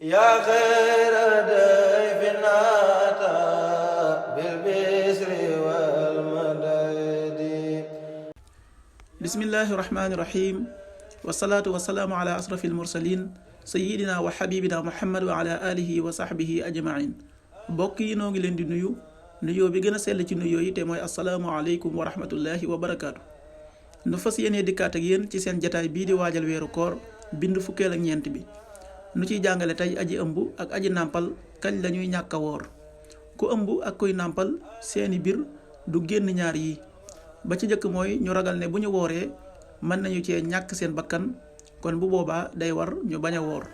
yaa xayra dayfin ataa bil bisri wal madadi. bismillahi rahmaani rahim wasalaatu wasalaamu ala asrafil mursalin sayidina wa xabibina muhammad wa ala alihi wa sahbihi ajmain. mbokk yi noo ngi leen di nuyu nuyoo bi gën a sell ci nuyoo yi te mooy asalaamu aleykum wa rahmatullahi wa barakaatu. nu fas yéenee dikkaat ak yéen ci seen jataay bii di waajal weeru koor bind fukkeel ak ñeent bi nu ciy jàngale tey aji ëmb ak aji nàmpal kañ lañuy ñàkk a woor. ku ëmb ak kuy nàmpal seeni biir du génn ñaar yi. ba ci njëkk mooy ñu ragal ne bu ñu wooree mën nañu cee ñàkk seen bakkan, kon bu boobaa day war ñu bañ a woor.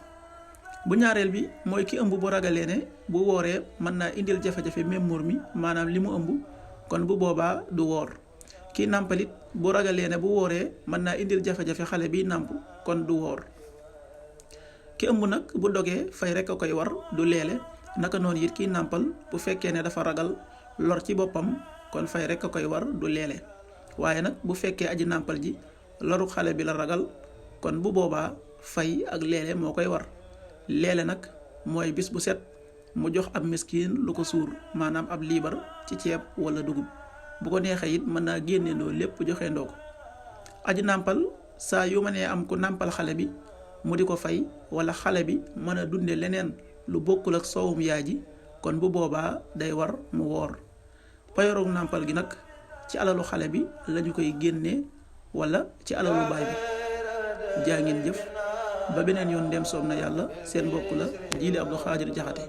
bu ñaareel bi mooy ki ëmb bu ragalee ne bu wooree mën naa indil jafe-jafe mémmoor mi, maanaam li mu ëmb, kon bu boobaa du woor. ki nàmpalit bu ragalee ne bu wooree mën naa indil jafe-jafe xale bi nàmp, kon du woor. ki ëmb nag bu dogee fay rek a koy war, du leele. naka noonu it kiy nàmpal bu fekkee ne dafa ragal lor ci boppam, kon fay rek a koy war, du leele. waaye nag bu fekkee aji nàmpal ji loru xale bi la ragal, kon bu boobaa fay ak leele moo koy war. leele nag mooy bis bu set mu jox ab miskin lu ko suur, maanaam ab liibar ci ceeb wala dugub. bu ko neexee it mën naa génneendoo lépp joxeendoo ko. aji nàmpal saa yu mënee am ku nàmpal xale bi mu di ko fay, wala xale bi mën a dunde leneen lu bokkul ak soowum yaay ji, kon bu boobaa day war mu woor. payorog nàmpal gi nag ci alalu xale bi lañu koy génnee wala ci alalu baay bi. jaa ngeen jëf ba beneen yoon, dem soob na yàlla. seen mbokk la Jili Abdou Khadir Jaxate.